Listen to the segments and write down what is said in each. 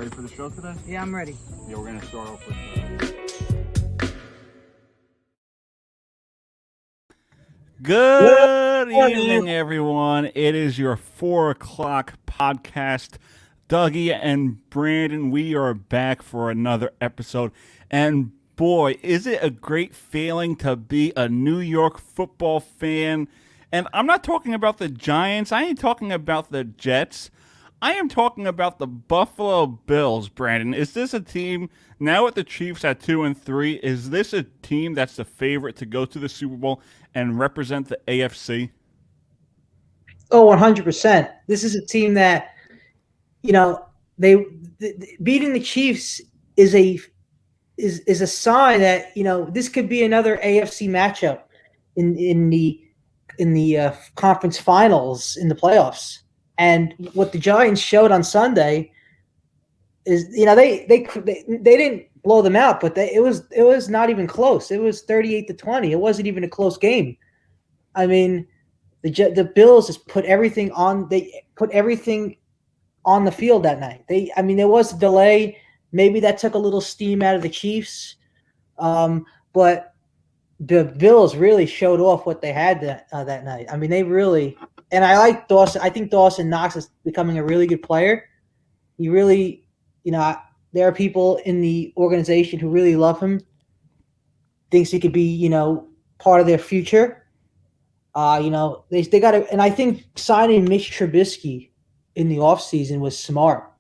ready for the show today? Yeah, I'm ready. Yeah, we're going to start off with... Good evening, everyone. It is your 4 o'clock podcast. Dougie and Brandon, we are back for another episode. And boy, is it a great feeling to be a New York football fan. And I'm not talking about the Giants. I ain't talking about the Jets. I am talking about the Buffalo Bills, Brandon. Is this a team, now with the Chiefs at 2-3, is this a team that's the favorite to go to the Super Bowl and represent the AFC? Oh, 100%. This is a team that, beating the Chiefs is a sign that, this could be another AFC matchup in the conference finals in the playoffs. And what the Giants showed on Sunday is, they didn't blow them out, but it was not even close. It was 38-20. It wasn't even a close game. I mean, the Bills just put everything on. They put everything on the field that night. There was a delay. Maybe that took a little steam out of the Chiefs, but the Bills really showed off what they had that night. I mean, they really. And I like Dawson. I think Dawson Knox is becoming a really good player. He really, there are people in the organization who really love him. Thinks he could be, part of their future. They got to, and I think signing Mitch Trubisky in the offseason was smart.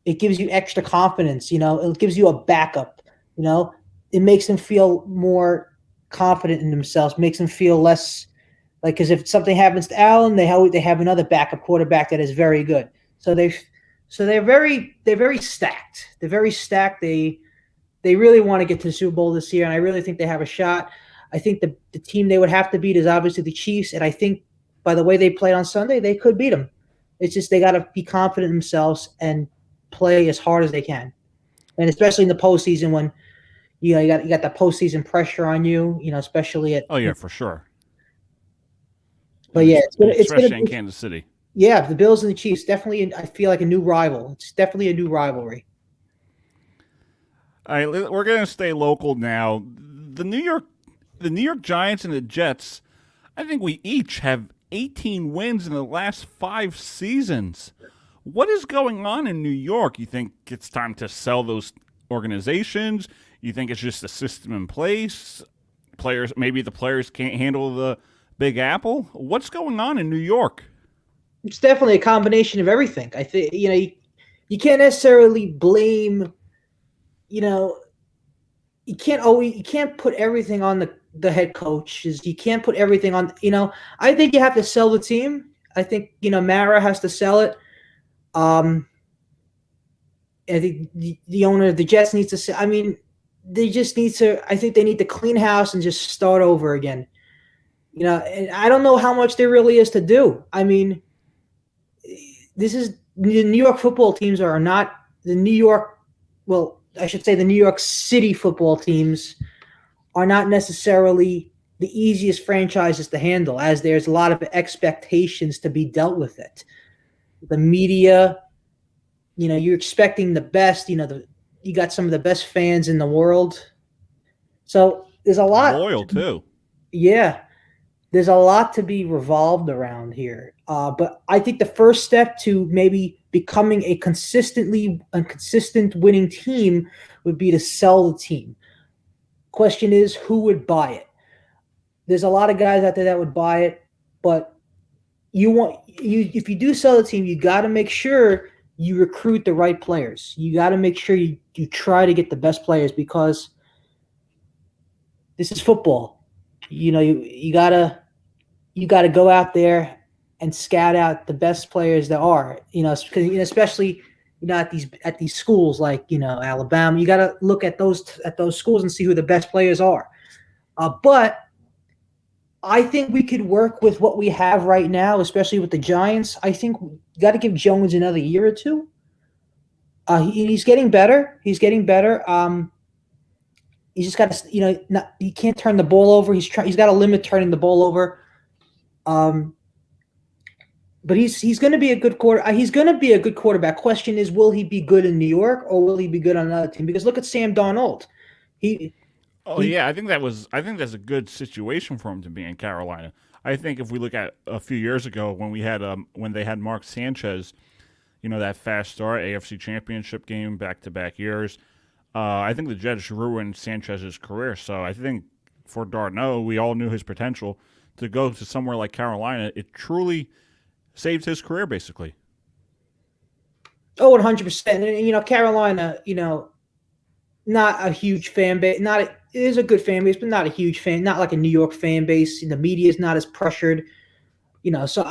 It gives you extra confidence, it gives you a backup, it makes them feel more confident in themselves, makes them feel less like, because if something happens to Allen, they have another backup quarterback that is very good. So they're very stacked. They're very stacked. They really want to get to the Super Bowl this year, and I really think they have a shot. I think the team they would have to beat is obviously the Chiefs, and I think by the way they played on Sunday, they could beat them. It's just they got to be confident in themselves and play as hard as they can, and especially in the postseason when you got the postseason pressure on you, especially at for sure. But yeah, especially in Kansas City. Yeah, the Bills and the Chiefs definitely. I feel like a new rival. It's definitely a new rivalry. All right, we're going to stay local now. The New York Giants and the Jets, I think we each have 18 wins in the last 5 seasons. What is going on in New York? You think it's time to sell those organizations? You think it's just a system in place? Maybe the players can't handle the Big Apple? What's going on in New York? It's definitely a combination of everything. I think, you can't necessarily blame, you can't put everything on the head coaches. You can't put everything on, I think you have to sell the team. I think, Mara has to sell it. I think the owner of the Jets needs to sell. I mean, they just need to, I think they need to clean house and just start over again. And I don't know how much there really is to do. I mean, the New York football teams are not the New York, well, I should say the New York City football teams are not necessarily the easiest franchises to handle, as there's a lot of expectations to be dealt with it. The media, you're expecting the best, you got some of the best fans in the world. So there's a lot. Loyal too. Yeah. There's a lot to be revolved around here. But I think the first step to maybe becoming a consistent winning team would be to sell the team. Question is, who would buy it? There's a lot of guys out there that would buy it, but if you do sell the team, you got to make sure you recruit the right players. You got to make sure you try to get the best players, because this is football. You gotta go out there and scout out the best players there are. Especially at these schools like Alabama. You gotta look at those schools and see who the best players are. But I think we could work with what we have right now, especially with the Giants. I think we got to give Jones another year or two. He's getting better. He's just got to, he can't turn the ball over. He's got to limit turning the ball over. but he's going to be a good quarter. He's going to be a good quarterback. Question is, will he be good in New York or will he be good on another team? Because look at Sam Darnold. He Oh he. yeah, I think that's a good situation for him to be in Carolina. I think if we look at a few years ago when they had Mark Sanchez, that fast start AFC Championship game back to back years. I think the Jets ruined Sanchez's career. So I think for Darno, we all knew his potential to go to somewhere like Carolina. It truly saved his career, basically. Oh, 100%. And Carolina, not a huge fan base. It is a good fan base, but not a huge fan. Not like a New York fan base. The media is not as pressured. So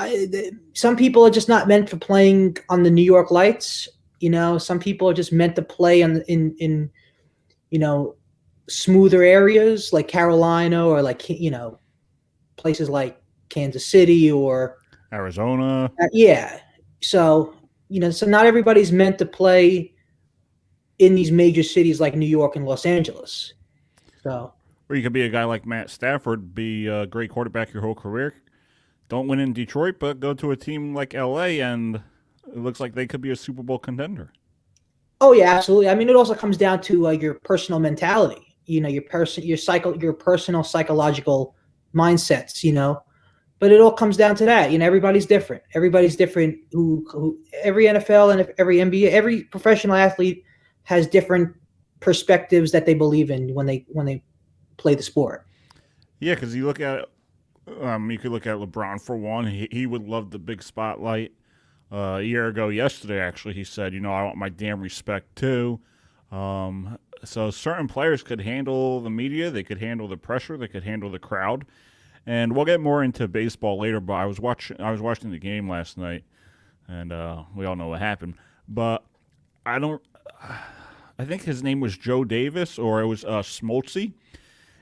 some people are just not meant for playing on the New York lights. Some people are just meant to play in smoother areas like Carolina or like places like Kansas City or Arizona. yeah. So not everybody's meant to play in these major cities like New York and Los Angeles. So, Or you could be a guy like Matt Stafford, be a great quarterback your whole career. Don't win in Detroit, but go to a team like LA, and it looks like they could be a Super Bowl contender. oh yeah, absolutely. I mean, it also comes down to your personal mentality. Your personal psychological mindsets. But it all comes down to that. Everybody's different. Everybody's different. Every NFL and every NBA, every professional athlete has different perspectives that they believe in when they play the sport. Yeah, because you could look at LeBron for one. He would love the big spotlight. A year ago, yesterday, actually, he said, I want my damn respect too. So certain players could handle the media, they could handle the pressure, they could handle the crowd. And we'll get more into baseball later. But I was watching the game last night, and we all know what happened. But I don't. I think his name was Joe Davis, or it was Smoltzy,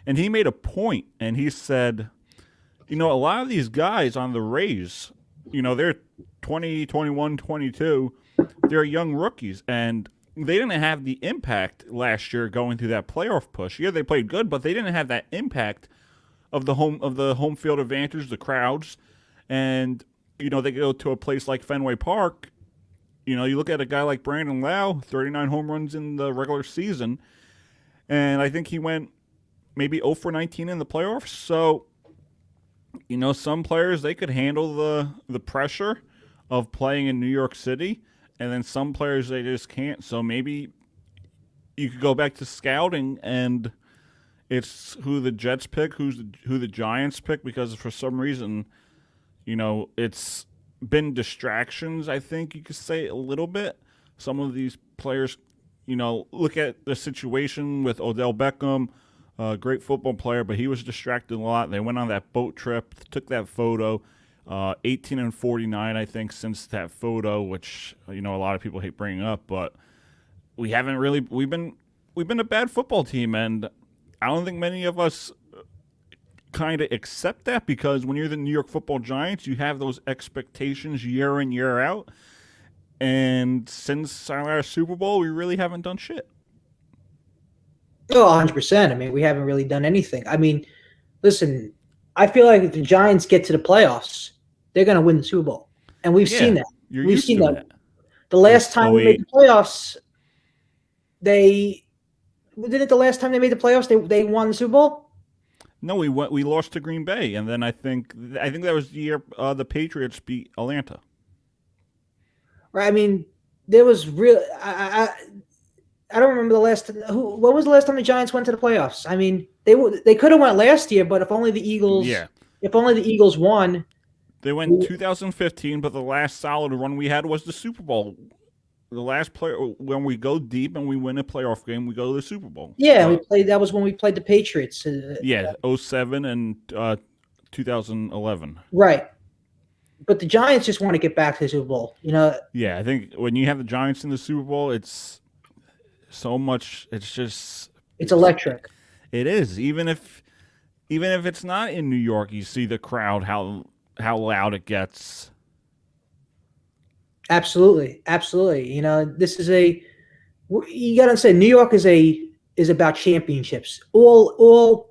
and he made a point, and he said, a lot of these guys on the Rays, they're 20, 21, 22, they're young rookies, and they didn't have the impact last year going through that playoff push. Yeah, they played good, but they didn't have that impact of the home field advantage, the crowds, and they go to a place like Fenway Park. You look at a guy like Brandon Lau, 39 home runs in the regular season, and I think he went maybe 0 for 19 in the playoffs. So, some players, they could handle the pressure of playing in New York City, and then some players, they just can't. So maybe you could go back to scouting, and it's who the Jets pick, who the Giants pick, because for some reason, it's been distractions, I think you could say a little bit. Some of these players, look at the situation with Odell Beckham, a great football player, but he was distracted a lot. They went on that boat trip, took that photo, 18 and 49, I think, since that photo, which, a lot of people hate bringing up, but we've been a bad football team, and I don't think many of us kind of accept that, because when you're the New York Football Giants, you have those expectations year in, year out. And since our last Super Bowl, we really haven't done shit. Oh, 100%. I mean, we haven't really done anything. I mean, listen, I feel like if the Giants get to the playoffs, they're going to win the Super Bowl. And we've seen that. We've seen that. The last time we made the playoffs, they made the playoffs, they won the Super Bowl? No, we lost to Green Bay, and then I think that was the year the Patriots beat Atlanta. Right. I mean, there was real. I don't remember the last. What was the last time the Giants went to the playoffs? I mean, they could have went last year, but if only the Eagles won. They went 2015, but the last solid run we had was the Super Bowl. The last player, when we go deep and we win a playoff game, we go to the Super Bowl. Yeah, we played. That was when we played the Patriots. 07 and 2011. Right, but the Giants just want to get back to the Super Bowl. Yeah, I think when you have the Giants in the Super Bowl, it's so much. It's electric. It is. Even if it's not in New York, you see the crowd, how loud it gets. Absolutely. This is you got to say New York is about championships. All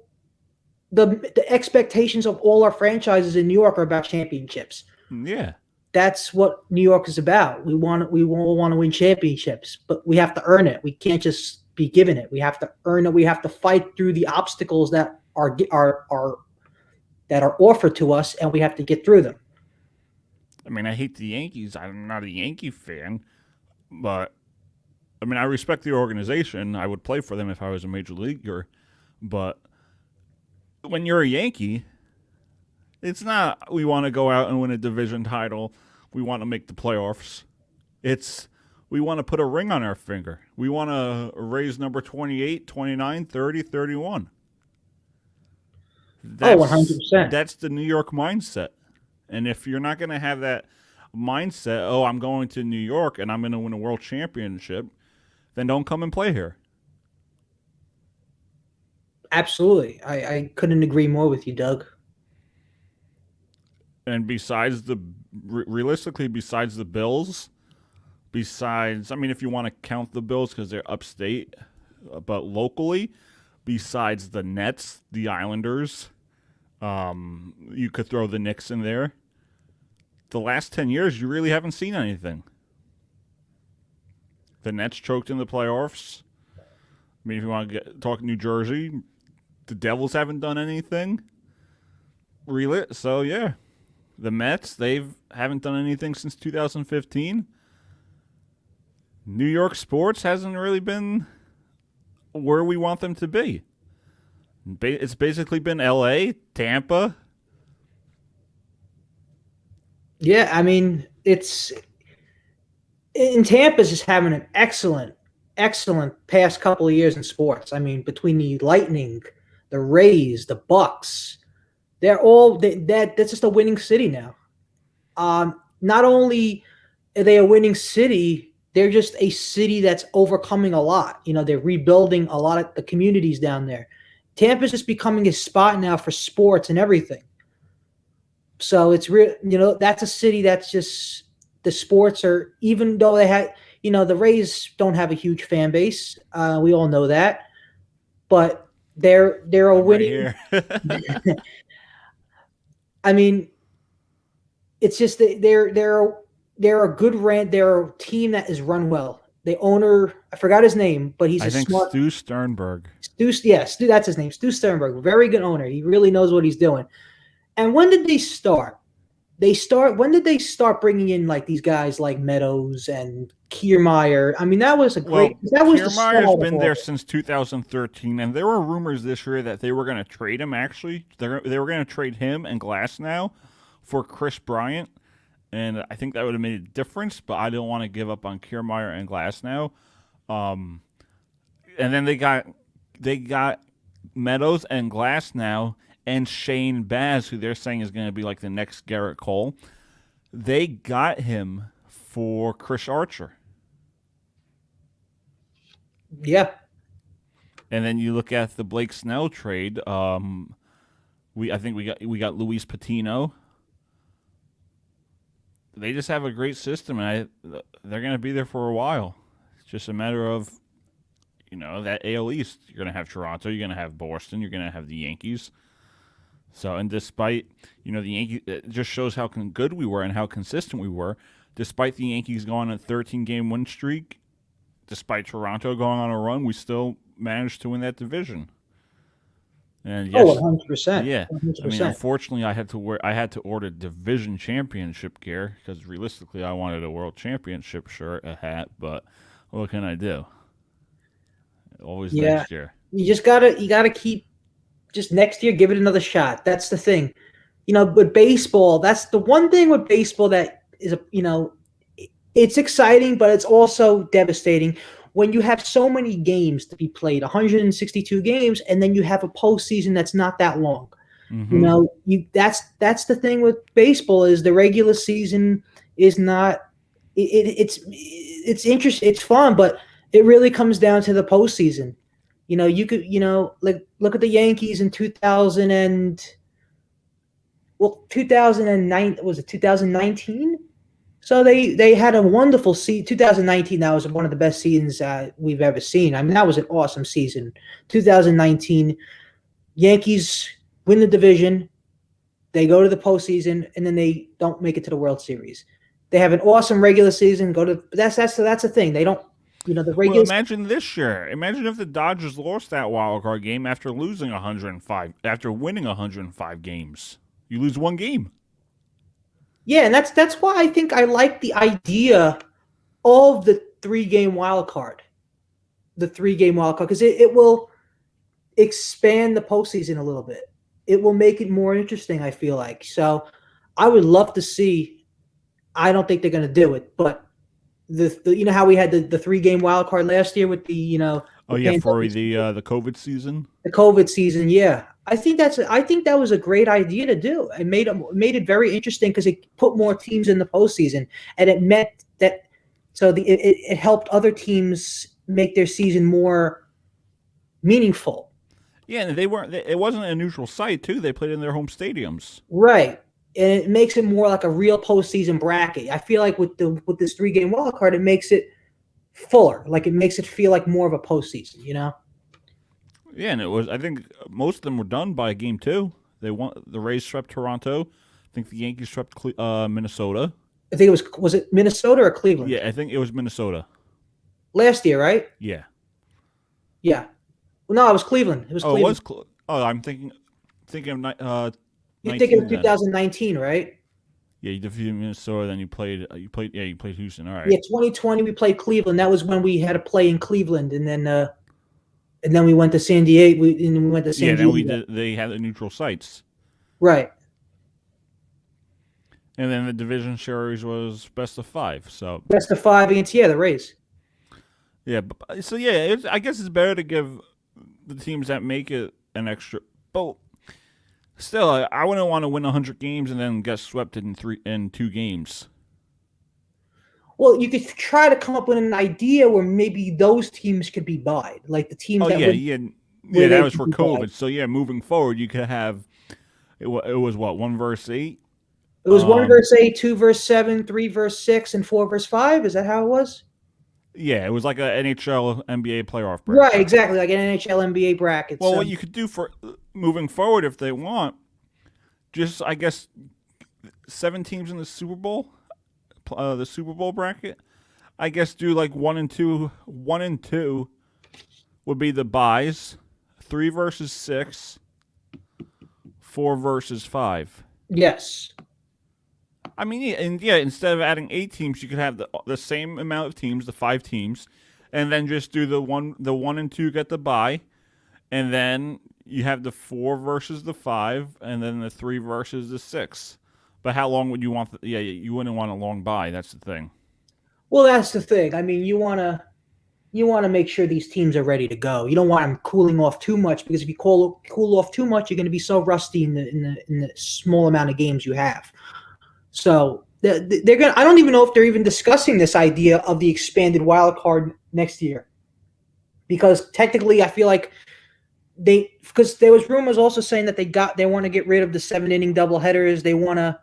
the expectations of all our franchises in New York are about championships. Yeah. that's what New York is about. We all want to win championships, but we have to earn it. We can't just be given it. We have to earn it. We have to fight through the obstacles that are offered to us, and we have to get through them. I mean, I hate the Yankees. I'm not a Yankee fan, but I mean, I respect the organization. I would play for them if I was a major leaguer, but when you're a Yankee, it's not we want to go out and win a division title. We want to make the playoffs. It's we want to put a ring on our finger. We want to raise number 28, 29, 30, 31. That's, 100%. That's the New York mindset. And if you're not going to have that mindset, oh, I'm going to New York and I'm going to win a world championship, then don't come and play here. Absolutely. I couldn't agree more with you, Doug. And realistically, besides the Bills, I mean, if you want to count the Bills because they're upstate, but locally, besides the Nets, the Islanders, you could throw the Knicks in there. The last 10 years, you really haven't seen anything. The Nets choked in the playoffs. I mean, if you want to talk New Jersey, the Devils haven't done anything. Really? So, yeah. The Mets, haven't done anything since 2015. New York sports hasn't really been where we want them to be. It's basically been L.A., Tampa. Yeah, I mean, Tampa's just having an excellent past couple of years in sports. I mean, between the Lightning, the Rays, the Bucks, that's just a winning city now. Not only are they a winning city, they're just a city that's overcoming a lot. You know, they're rebuilding a lot of the communities down there. Tampa's just becoming a spot now for sports and everything. So it's real, that's a city that's just the sports are, even though they had, the Rays don't have a huge fan base. We all know that, but they're a winning. Right. I mean, it's just that they're a good run. They're a team that is run well. The owner, I forgot his name, but he's smart. Stu Sternberg. Stu, that's his name. Stu Sternberg, very good owner. He really knows what he's doing. And when did they start? When did they start bringing in like these guys like Meadows and Kiermaier? I mean, that was a great. Kiermaier's been there since 2013, and there were rumors this year that they were going to trade him. Actually, they were going to trade him and Glasnow for Chris Bryant, and I think that would have made a difference. But I don't want to give up on Kiermaier and Glasnow. And then they got Meadows and Glasnow. And Shane Baz, who they're saying is going to be like the next Garrett Cole, they got him for Chris Archer. Yeah. And then you look at the Blake Snell trade. I think we got Luis Patino. They just have a great system, and they're going to be there for a while. It's just a matter of, that AL East. You're going to have Toronto. You're going to have Boston. You're going to have the Yankees. So, and despite, the Yankees, it just shows how good we were and how consistent we were. Despite the Yankees going on a 13-game win streak, despite Toronto going on a run, we still managed to win that division. And yes, 100%. Yeah. 100%. I mean, unfortunately, I had to order division championship gear because realistically, I wanted a world championship shirt, a hat, but what can I do? Always next year. You gotta keep. Just next year, give it another shot. That's the thing. With baseball, that's the one thing with baseball that is, it's exciting, but it's also devastating when you have so many games to be played, 162 games, and then you have a postseason that's not that long. Mm-hmm. That's the thing with baseball is the regular season is not. It's interesting. It's fun, but it really comes down to the postseason. You could, like look at the Yankees in 2009. Was it 2019? So they had a wonderful season. 2019, that was one of the best seasons we've ever seen. I mean, that was an awesome season. 2019, Yankees win the division. They go to the postseason, and then they don't make it to the World Series. They have an awesome regular season. Go to that's the thing. They don't, the Well, regular. imagine this year. Imagine if the Dodgers lost that wild card game after losing 105, after winning 105 games. You lose one game. Yeah, and that's why I think I like the idea of the 3-game wild card. The 3-game wild card, because it will expand the postseason a little bit. It will make it more interesting, I feel like. So I would love to see. I don't think they're going to do it, but the how we had the 3-game wild card last year with the Oh the yeah, for pandemic, the COVID season. the COVID season. Yeah, I think that was a great idea to do. It made it very interesting because it put more teams in the postseason, and it meant that it helped other teams make their season more meaningful. Yeah, and they weren't. It wasn't a neutral site too. They played in their home stadiums. Right. And it makes it more like a real postseason bracket. I feel like with this 3-game wild card, it makes it fuller. Like it makes it feel like more of a postseason. Yeah, and it was. I think most of them were done by game 2. They won. The Rays swept Toronto. I think the Yankees swept Minnesota. I think was it Minnesota or Cleveland? Yeah, I think it was Minnesota. Last year, right? Yeah. Yeah. Well, no, it was Cleveland. It was Oh, Cleveland. it was. I'm thinking of You're thinking 19 of then. 2019, right? Yeah, you defeated Minnesota. Then you played. Yeah, you played Houston. All right. Yeah, 2020 we played Cleveland. That was when we had to play in Cleveland, and then we went to San Diego. We went to San Yeah, Diego. then we did. They had the neutral sites, Right. and then the division series was best of 5. So Best of 5 against the Rays. yeah, so yeah, I guess it's better to give the teams that make it an extra. But still, I wouldn't want to win 100 games and then get swept in 2 games. Well, you could try to come up with an idea where maybe those teams could be buyed, like the teams Oh that yeah, would. yeah, where yeah. they That was could for be COVID. buyed. So yeah, moving forward, you could have it was what 1 versus 8. It was 1 versus 8, 2 versus 7, 3 versus 6, and 4 versus 5. Is that how it was? Yeah, it was like an NHL NBA playoff Right, bracket. exactly, like an NHL NBA bracket. Well, So, what you could do for moving forward, if they want, just I guess 7 teams in the Super Bowl, the Super Bowl bracket. I guess do like 1 and 2. 1 and 2 would be the buys. 3 versus 6. 4 versus 5. yes. I mean, yeah, instead of adding 8 teams, you could have the same amount of teams, the 5 teams, and then just do the 1 and 2 get the bye, and then you have the 4 versus the 5, and then the 3 versus the 6. But how long would you want? You wouldn't want a long bye. That's the thing. Well, that's the thing. I mean, you want to make sure these teams are ready to go. You don't want them cooling off too much, because if you cool off too much, you're going to be so rusty in the small amount of games you have. So they're going. I don't even know if they're even discussing this idea of the expanded wild card next year, because technically, I feel like because there was rumors also saying that they want to get rid of the 7-inning doubleheaders. They want to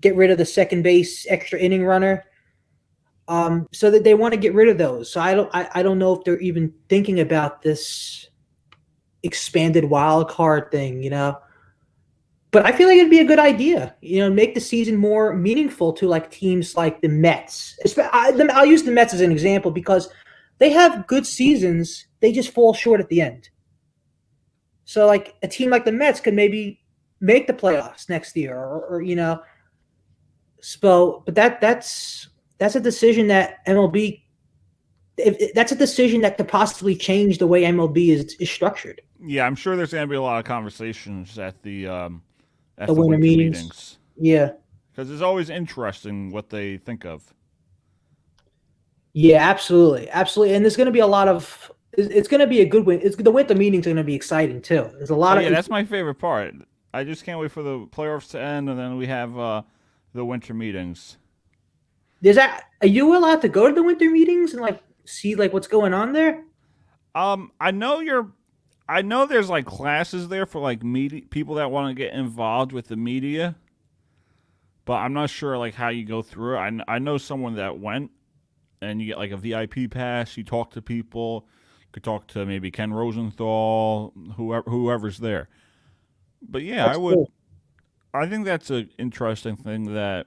get rid of the second base extra inning runner. So that they want to get rid of those. So I don't know if they're even thinking about this expanded wild card thing, But I feel like it'd be a good idea, make the season more meaningful to like teams like the Mets. I'll use the Mets as an example because they have good seasons. They just fall short at the end. So like a team like the Mets could maybe make the playoffs next year, or So, but that's a decision that MLB. That's a decision that could possibly change the way MLB is structured. Yeah, I'm sure there's going to be a lot of conversations at the Winter meetings. Yeah. Because it's always interesting what they think of. Yeah, absolutely, absolutely, and there's going to be a lot of. It's going to be a good win. The winter meetings are going to be exciting too. There's a lot of. Yeah, that's my favorite part. I just can't wait for the playoffs to end, and then we have the winter meetings. Are you allowed to go to the winter meetings and like see like what's going on there? I know there's like classes there for like people that want to get involved with the media, but I'm not sure like how you go through it. I know someone that went, and you get like a VIP pass. You talk to people. You could talk to maybe Ken Rosenthal, whoever's there. But yeah, That's cool. I think that's an interesting thing that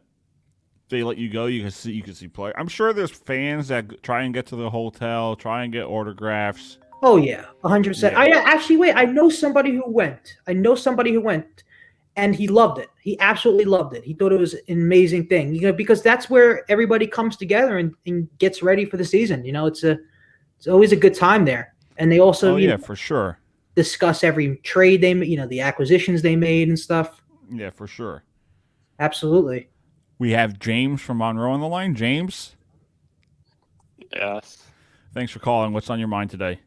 they let you go, you can see play. I'm sure there's fans that try and get to the hotel, try and get autographs. Oh yeah, 100%. Yeah. I actually wait. I know somebody who went. And he loved it. He absolutely loved it. He thought it was an amazing thing. Because that's where everybody comes together and gets ready for the season. It's always a good time there. And they also Oh yeah, for sure. discuss every trade the acquisitions they made and stuff. Yeah, for sure. Absolutely. We have James from Monroe on the line. James, Yes. thanks for calling. What's on your mind today?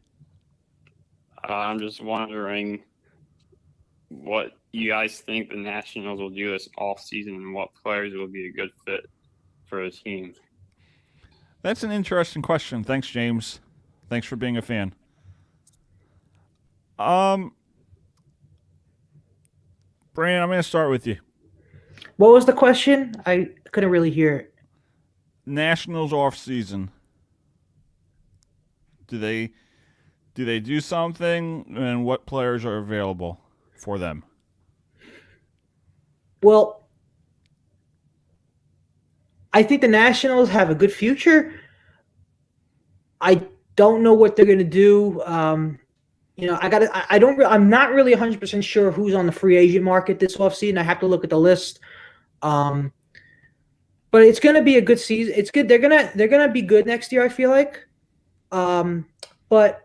I'm just wondering what you guys think the Nationals will do this offseason and what players will be a good fit for the team. That's an interesting question. Thanks, James. Thanks for being a fan. Brandon, I'm going to start with you. What was the question? I couldn't really hear it. Nationals off season. Do they do something, and what players are available for them? Well, I think the Nationals have a good future. I don't know what they're going to do. I'm not really 100% sure who's on the free agent market this offseason. I have to look at the list. But it's going to be a good season. It's good. They're gonna be good next year, I feel like. But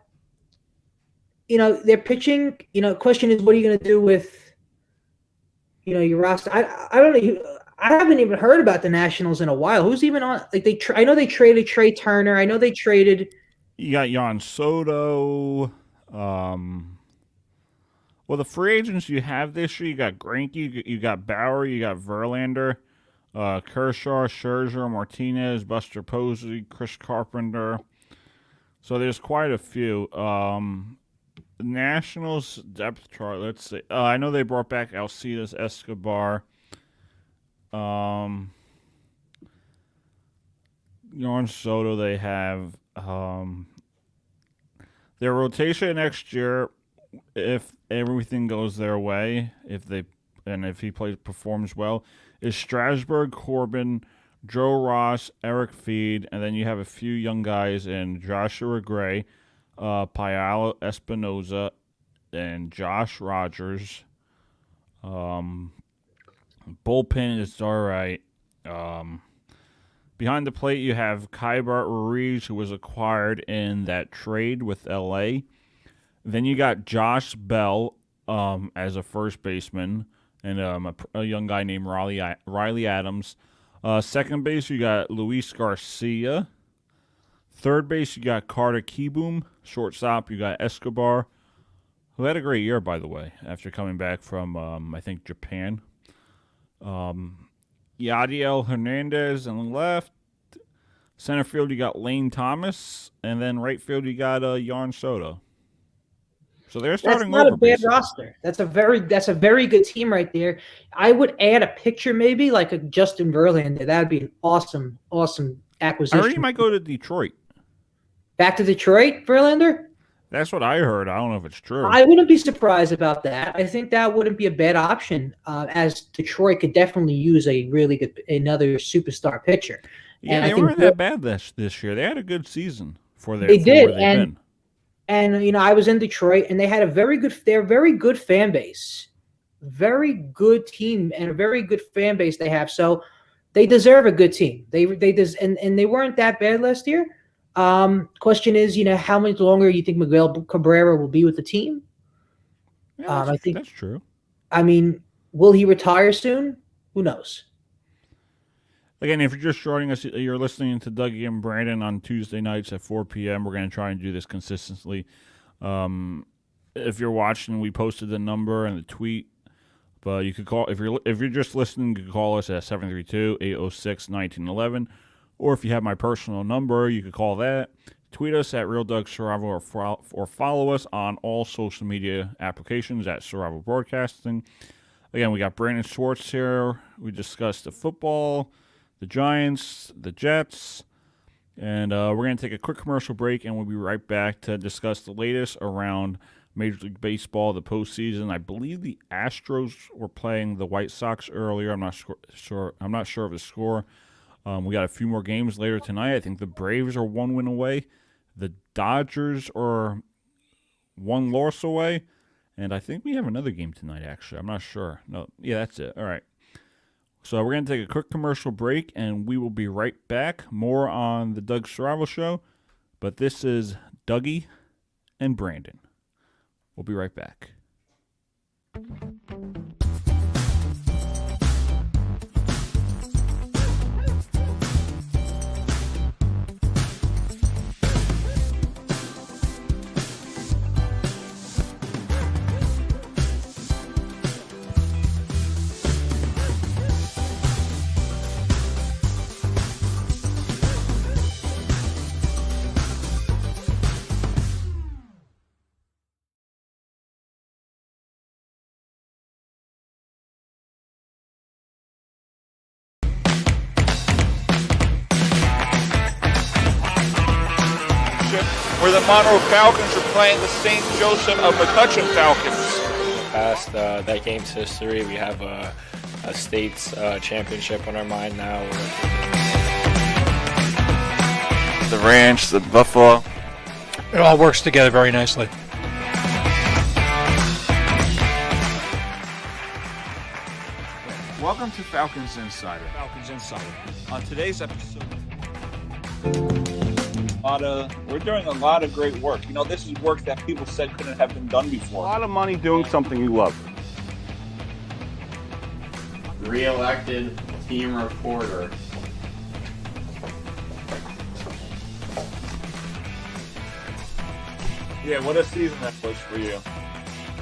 their pitching. Question is, what are you going to do with your roster? I don't know. I haven't even heard about the Nationals in a while. Who's even on? Like I know they traded Trey Turner. I know they traded. You got Jan Soto. Well, the free agents you have this year, you got Greinke, you got Bauer, you got Verlander, Kershaw, Scherzer, Martinez, Buster Posey, Chris Carpenter. So there's quite a few. The Nationals depth chart. Let's see. I know they brought back Alcides Escobar. Jan Soto. They have their rotation next year. If everything goes their way, if he performs well, is Strasburg, Corbin, Joe Ross, Eric Feed, and then you have a few young guys in Joshua Gray, Paolo Espinoza, and Josh Rogers. Bullpen is all right. Behind the plate, you have Kybart Ruiz, who was acquired in that trade with L.A. Then you got Josh Bell as a first baseman, and a young guy named Riley Adams. Second base, you got Luis Garcia. Third base, you got Carter Kieboom. Shortstop, you got Escobar, who had a great year, by the way, after coming back from, I think, Japan. Yadiel Hernandez on the left. Center field, you got Lane Thomas. And then right field, you got Jan Soto. So they're starting That's not over, a bad basically. roster. That's a very good team right there. I would add a pitcher, maybe like a Justin Verlander. That'd be an awesome acquisition. I heard he might go to Detroit. Back to Detroit, Verlander? That's what I heard. I don't know if it's true. I wouldn't be surprised about that. I think that wouldn't be a bad option, as Detroit could definitely use another superstar pitcher. Yeah, and they I think weren't that bad this year. They had a good season for they for did, where they've been. And I was in Detroit, and they had they're a very good fan base, very good team, and a very good fan base they have. So they deserve a good team. They weren't that bad last year. Question is, how much longer you think Miguel Cabrera will be with the team? Yeah, I think that's true. I mean, will he retire soon? Who knows? Again, if you're just joining us, you're listening to Dougie and Brandon on Tuesday nights at 4 p.m. We're going to try and do this consistently. If you're watching, we posted the number and the tweet. But you could call if you're just listening. You can call us at 732-806-1911, or if you have my personal number, you could call that. Tweet us at Real Doug Survival, or follow us on all social media applications at Survival Broadcasting. Again, we got Brandon Schwartz here. We discussed the football, the Giants, the Jets, and we're going to take a quick commercial break, and we'll be right back to discuss the latest around Major League Baseball, the postseason. I believe the Astros were playing the White Sox earlier. I'm not sure of the score. We got a few more games later tonight. I think the Braves are 1 win away. The Dodgers are 1 loss away. And I think we have another game tonight, actually. I'm not sure. No, yeah, that's it. All right. So we're going to take a quick commercial break, and we will be right back. More on the Doug Saravo Show. But this is Dougie and Brandon. We'll be right back. Where the Monroe Falcons are playing the St. Joseph of McCutcheon Falcons. Past that game's history, we have a state's championship on our mind now. The Ranch, the Buffalo. It all works together very nicely. Welcome to Falcons Insider. Falcons Insider. On today's episode, we're doing a lot of great work. You know, this is work that people said couldn't have been done before. A lot of money doing something you love. Re-elected team reporter. Yeah, what a season that was for you.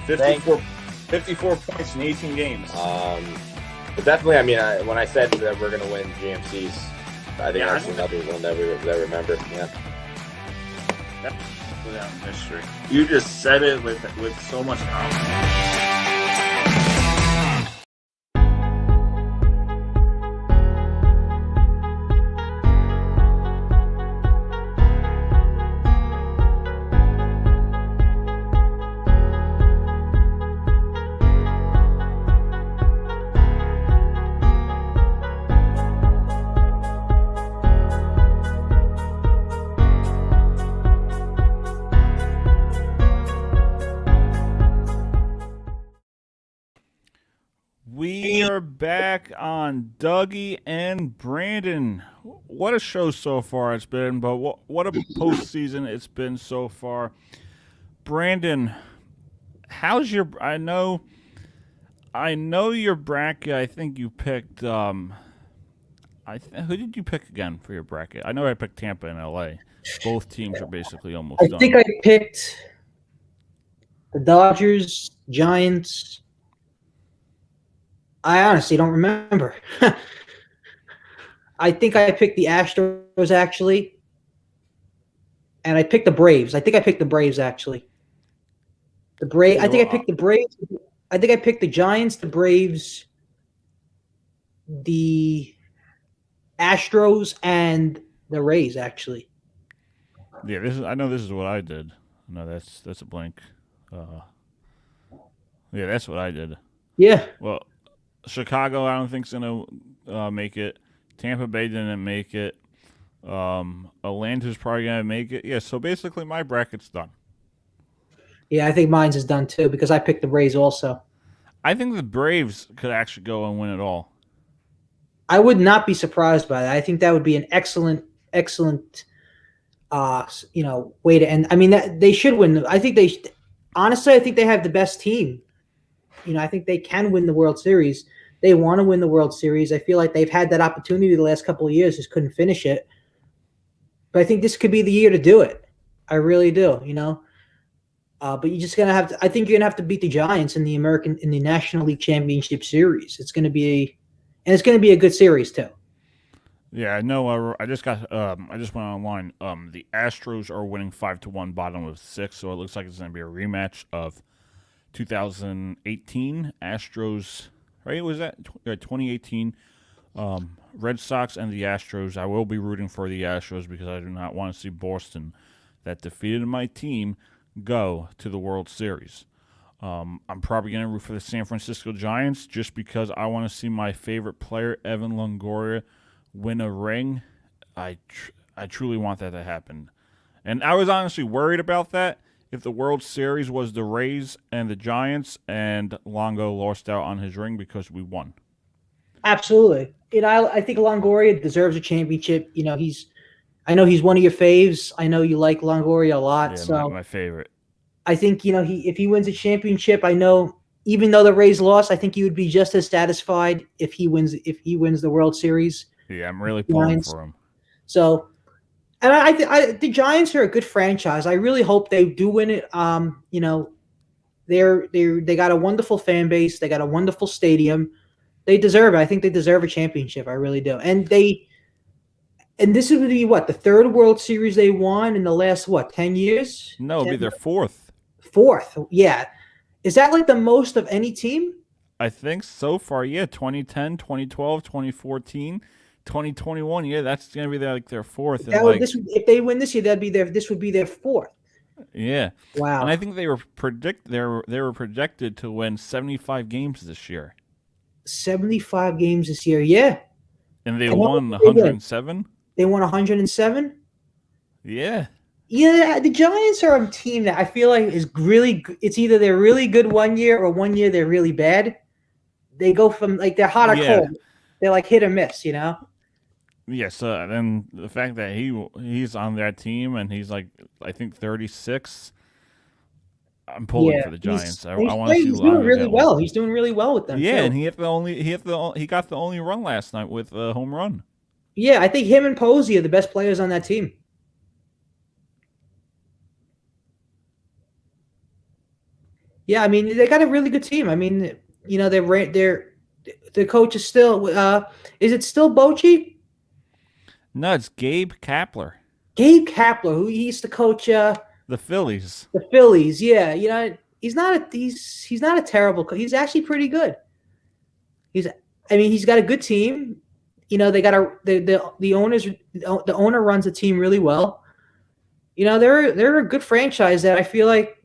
54 points in 18 games. But definitely, I mean, when I said that we're going to win GMCs, I think that's another one that we remember. Yeah. Without history. You just said it with so much confidence. We are back on Dougie and Brandon. What a show so far it's been, but what a postseason it's been so far. Brandon, how's your? I know your bracket. I think you picked. Who did you pick again for your bracket? I know I picked Tampa and LA. Both teams are basically almost done. I think I picked the Dodgers, Giants. I honestly don't remember. I think I picked the Astros, actually. And I picked the Braves. I think I picked the Braves, actually. I think I picked the Braves. I think I picked the Giants, the Braves, the Astros, and the Rays, actually. Yeah, I know this is what I did. No, that's a blank. Yeah, that's what I did. Yeah. Well, Chicago, I don't think's gonna make it. Tampa Bay didn't make it. Atlanta's probably gonna make it. Yeah, so basically my bracket's done. Yeah, I think mine's is done too because I picked the Rays also. I think the Braves could actually go and win it all. I would not be surprised by that. I think that would be an excellent way to end. I mean, they should win. Honestly, I think they have the best team. I think they can win the World Series. They want to win the World Series. I feel like they've had that opportunity the last couple of years, just couldn't finish it. But I think this could be the year to do it. I really do, But you're just gonna have to. I think you're gonna have to beat the Giants in the National League Championship Series. It's gonna be a good series too. Yeah, I know. I just went online. The Astros are winning 5-1, bottom of 6, so it looks like it's gonna be a rematch of 2018 Astros, right? Was that 2018 Red Sox and the Astros? I will be rooting for the Astros because I do not want to see Boston, that defeated my team, go to the World Series. I'm probably going to root for the San Francisco Giants just because I want to see my favorite player, Evan Longoria, win a ring, I truly want that to happen. And I was honestly worried about that if the World Series was the Rays and the Giants and Longo lost out on his ring because we won. Absolutely. I think Longoria deserves a championship. I know he's one of your faves. I know you like Longoria a lot. Yeah, So my favorite. I think, if he wins a championship, I know even though the Rays lost, I think he would be just as satisfied if he wins the World Series. Yeah, I'm really pulling for him. So, and the Giants are a good franchise. I really hope they do win it. They got a wonderful fan base. They got a wonderful stadium. They deserve it. I think they deserve a championship. I really do. And this would be the third World Series they won in the last 10 years? No, it'll be their fourth. Fourth, yeah. Is that like the most of any team? I think so far, yeah. 2010, 2012, 2014, 2021. Yeah, that's gonna be their fourth. If they win this year, this would be their fourth. Yeah. Wow. And I think they were projected to win 75 games this year. 75 games this year, yeah. And they won 107. They won 107. Yeah. Yeah, the Giants are a team that I feel like is really. It's either they're really good one year or one year they're really bad. They go from they're hot or cold. They're like hit or miss, Yes, and the fact that he's on that team and he's I think 36. I'm pulling for the Giants. I want to see. He's doing really well. He's doing really well with them. Yeah, too. and he got the only run last night with a home run. Yeah, I think him and Posey are the best players on that team. Yeah, I mean they got a really good team. I mean, the coach is still. Is it still Bochy? No, it's Gabe Kapler. Gabe Kapler, who he used to coach the Phillies. The Phillies, yeah. He's not a terrible coach. He's actually pretty good. He's got a good team. They got the owner runs the team really well. They're a good franchise that I feel like,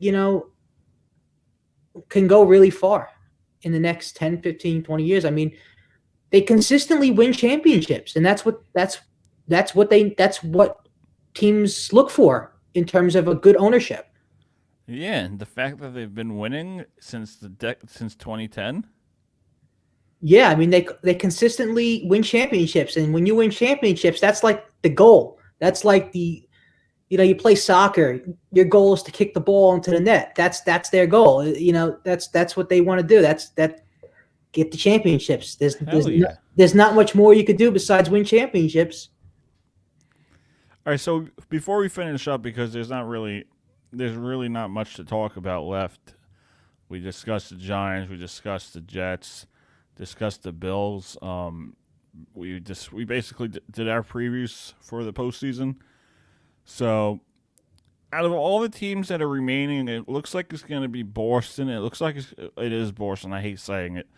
can go really far in the next 10, 15, 20 years. I mean, they consistently win championships, and that's what teams look for in terms of a good ownership. Yeah, and the fact that they've been winning since 2010. Yeah, I mean they consistently win championships, and when you win championships, that's like the goal. That's like you play soccer. Your goal is to kick the ball into the net. That's their goal. That's what they want to do. Get the championships. There's not much more you could do besides win championships. All right, so before we finish up, because there's really not much to talk about left. We discussed the Giants. We discussed the Jets. Discussed the Bills. We basically did our previews for the postseason. So, out of all the teams that are remaining, it looks like it's going to be Boston. It looks like it is Boston. I hate saying it.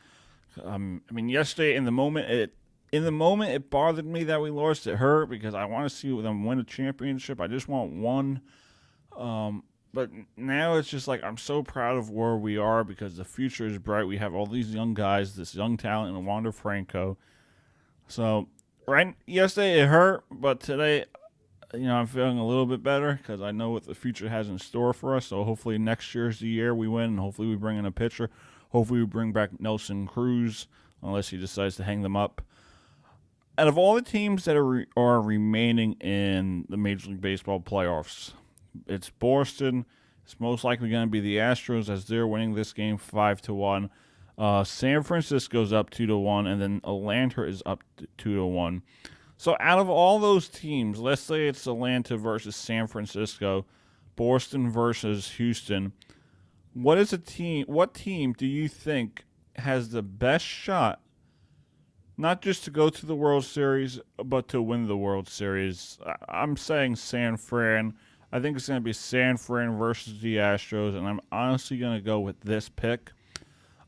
Yesterday in the moment it bothered me that we lost. It hurt because I want to see them win a championship. I just want one. But now it's just I'm so proud of where we are because the future is bright. We have all these young guys, this young talent, and Wander Franco. So, yesterday it hurt, but today, I'm feeling a little bit better because I know what the future has in store for us. So hopefully next year's the year we win, and hopefully we bring in a pitcher. Hopefully we bring back Nelson Cruz, unless he decides to hang them up. Out of all the teams that are remaining in the Major League Baseball playoffs, it's Boston. It's most likely going to be the Astros as they're winning this game 5-1. San Francisco's up 2-1, and then Atlanta is up 2-1. So out of all those teams, let's say it's Atlanta versus San Francisco, Boston versus Houston. What team do you think has the best shot, not just to go to the World Series, but to win the World Series? I'm saying San Fran. I think it's going to be San Fran versus the Astros, and I'm honestly going to go with this pick.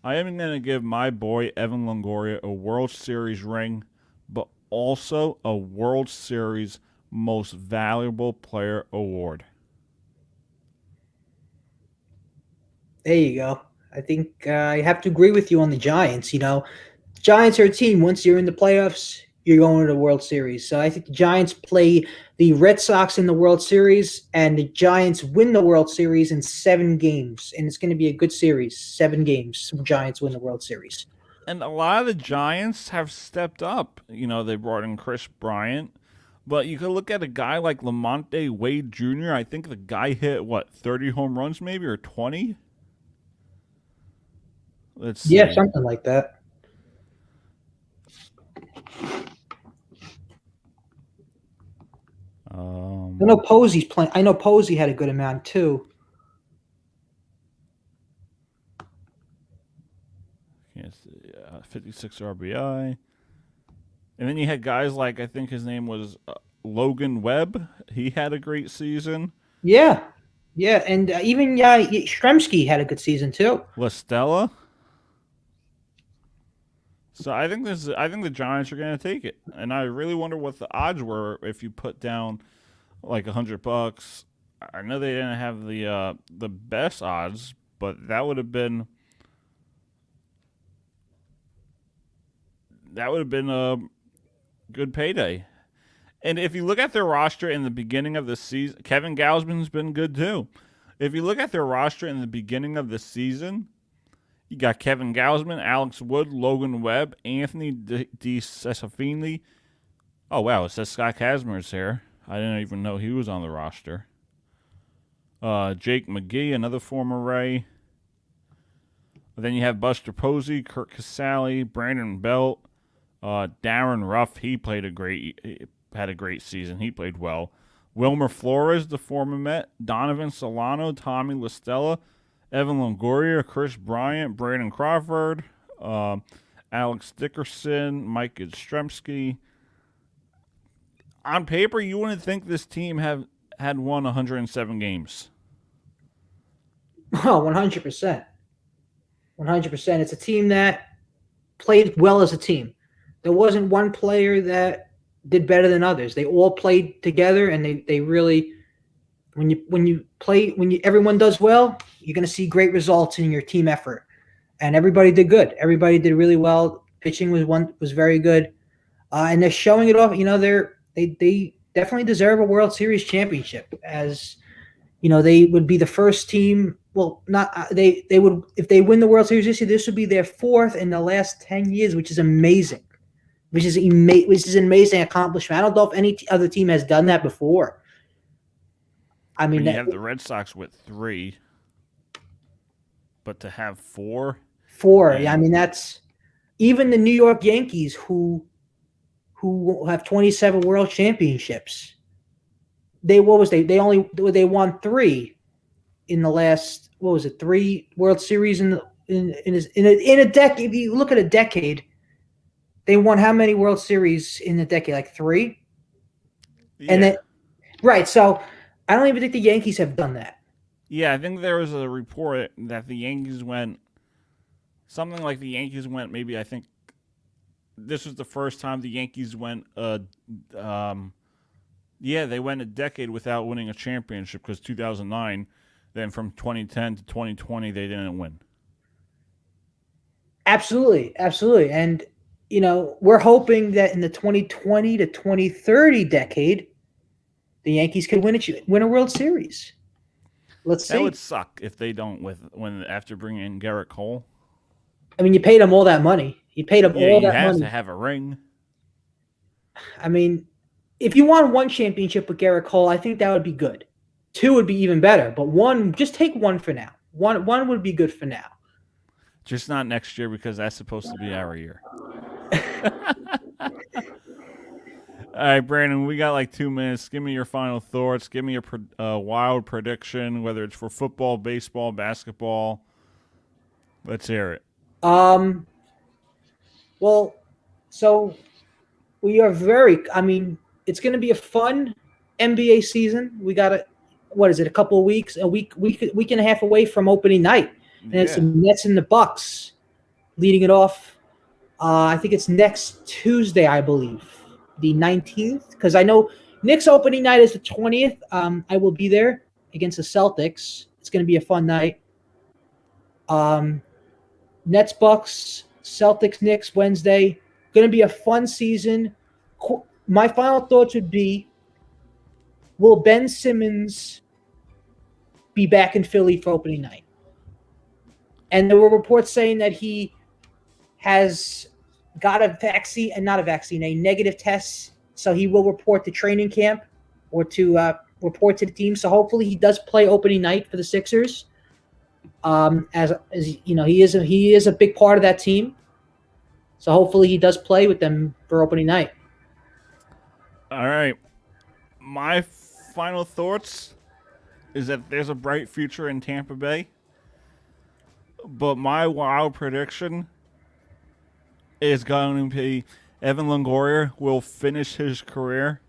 I am going to give my boy Evan Longoria a World Series ring, but also a World Series Most Valuable Player award. There you go. I think I have to agree with you on the Giants. Giants are a team. Once you're in the playoffs, you're going to the World Series. So I think the Giants play the Red Sox in the World Series, and the Giants win the World Series in 7 games. And it's going to be a good series. 7 games. Giants win the World Series. And a lot of the Giants have stepped up. You know, they brought in Chris Bryant. But you could look at a guy like Lamonte Wade Jr. I think the guy hit, 30 home runs maybe, or 20? Let's see. Yeah, something like that. I know Posey's playing. I know Posey had a good amount too. Yes, 56 RBI. And then you had guys like, I think his name was Logan Webb. He had a great season. Yeah, and even Stremski had a good season too. La Stella. So I think the Giants are going to take it, and I really wonder what the odds were if you put down like $100. I know they didn't have the best odds, but that would have been a good payday. And if you look at their roster in the beginning of the season, Kevin Gausman's been good too. If you look at their roster in the beginning of the season, you got Kevin Gausman, Alex Wood, Logan Webb, Anthony DeSclafani. Oh, wow, it says Scott Kazmir's here. I didn't even know he was on the roster. Jake McGee, another former Ray. Then you have Buster Posey, Kurt Casale, Brandon Belt, Darren Ruff. He had a great season. He played well. Wilmer Flores, the former Met. Donovan Solano, Tommy La Stella, Evan Longoria, Chris Bryant, Brandon Crawford, Alex Dickerson, Mike Yastrzemski. On paper, you wouldn't think this team had won 107 games. Oh, 100%. 100%. It's a team that played well as a team. There wasn't one player that did better than others. They all played together, and they really, when everyone does well, you're going to see great results in your team effort. And everybody did good. Everybody did really well. Pitching was very good, and they're showing it off. You know, they definitely deserve a World Series championship. As you know, they would be the first team. Well, not they would, if they win the World Series this year. This would be their 4th in the last 10 years, which is amazing. Which is an amazing accomplishment. I don't know if any other team has done that before. I mean, you have the Red Sox with 3, but to have 4. 4. Yeah, I mean, that's even the New York Yankees, who have 27 World Championships. They won 3 in the last, 3 World Series in a decade. If you look at a decade, they won how many World Series in a decade? Like 3? Yeah. And then, right. So I don't even think the Yankees have done that. Yeah, I think there was a report that the Yankees went maybe, I think this was the first time the Yankees went they went a decade without winning a championship, because 2009, then from 2010 to 2020 they didn't win. Absolutely. And you know, we're hoping that in the 2020 to 2030 decade, the Yankees could win a World Series. Let's see. That would suck if they don't when after bringing in Garrett Cole. I mean, you paid him all that money. You paid him all that money. He has to have a ring. I mean, if you won 1 championship with Garrett Cole, I think that would be good. 2 would be even better, but 1, just take 1 for now. One would be good for now. Just not next year, because that's supposed to be our year. All right, Brandon, we got like 2 minutes. Give me your final thoughts. Give me a wild prediction, whether it's for football, baseball, basketball. Let's hear it. Well, so we are it's going to be a fun NBA season. We got a couple of weeks, a week and a half away from opening night. And it's the Nets and the Bucks leading it off. I think it's next Tuesday, I believe, the 19th, because I know Knicks opening night is the 20th. I will be there against the Celtics. It's going to be a fun night. Nets, Bucks, Celtics, Knicks, Wednesday. Going to be a fun season. my final thoughts would be: will Ben Simmons be back in Philly for opening night? And there were reports saying that he has got a vaccine, and not a vaccine, a negative test. So he will report to training camp or to report to the team. So hopefully he does play opening night for the Sixers. As you know, he is a big part of that team. So hopefully he does play with them for opening night. All right. My final thoughts is that there's a bright future in Tampa Bay. But my wild prediction is going to be Evan Longoria will finish his career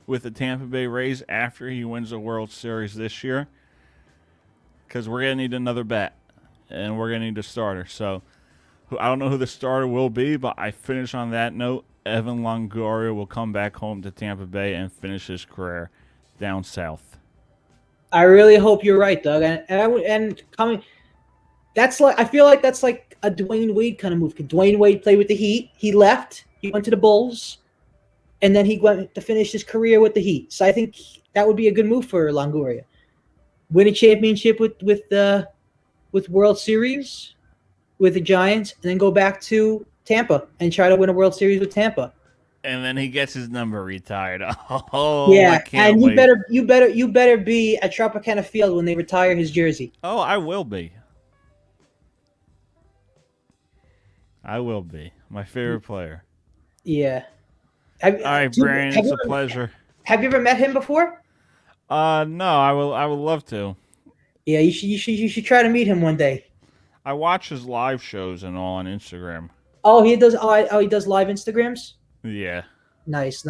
with the Tampa Bay Rays after he wins the World Series this year. Because we're going to need another bat. And we're going to need a starter. So I don't know who the starter will be, but I finish on that note. Evan Longoria will come back home to Tampa Bay and finish his career down south. I really hope you're right, Doug. I feel like that's like a Dwayne Wade kind of move. Dwayne Wade played with the Heat. He left. He went to the Bulls, and then he went to finish his career with the Heat. So I think that would be a good move for Longoria. Win a championship with World Series with the Giants, and then go back to Tampa and try to win a World Series with Tampa. And then he gets his number retired. Oh, yeah, I can't and wait. you better be at Tropicana Field when they retire his jersey. Oh, I will be. I will be. My favorite player. Yeah. All right, Brandon, it's a pleasure. Have you ever met him before? No, I would love to. Yeah, you should try to meet him one day. I watch his live shows and all on Instagram. Oh, he does. He does live Instagrams. Yeah. Nice.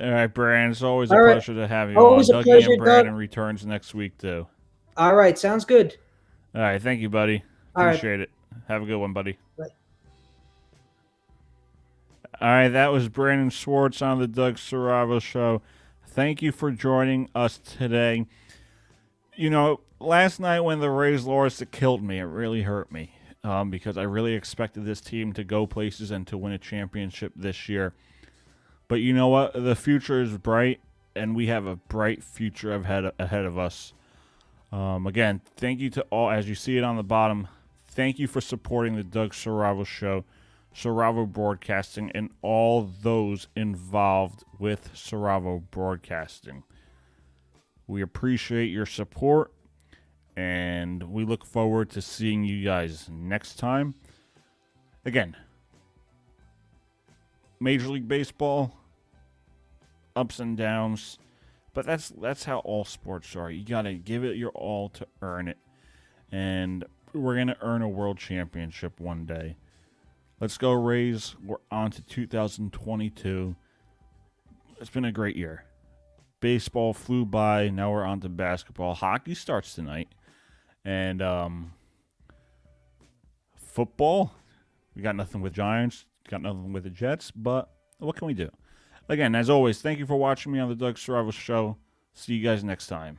All right, Brandon. It's always a All right. pleasure to have you Always on. a Dougie pleasure, and Brandon Doug. returns next week too. All right, sounds good. All right, thank you, buddy. All right. Appreciate it. Have a good one, buddy. Bye. All right, that was Brandon Schwartz on the Doug Saravo Show. Thank you for joining us today. You know, last night when the Rays lost, it killed me. It really hurt me because I really expected this team to go places and to win a championship this year. But you know what? The future is bright, and we have a bright future ahead of us. Again, thank you to all, as you see it on the bottom, thank you for supporting the Doug Saravo Show, Saravo Broadcasting, and all those involved with Saravo Broadcasting. We appreciate your support, and we look forward to seeing you guys next time. Again, Major League Baseball, ups and downs, but that's how all sports are. You got to give it your all to earn it, and we're going to earn a world championship one day. Let's go Rays. We're on to 2022. It's been a great year. Baseball flew by. Now we're on to basketball. Hockey starts tonight. And football, we got nothing with Giants. Got nothing with the Jets. But what can we do? Again, as always, thank you for watching me on the Doug Saravo Show. See you guys next time.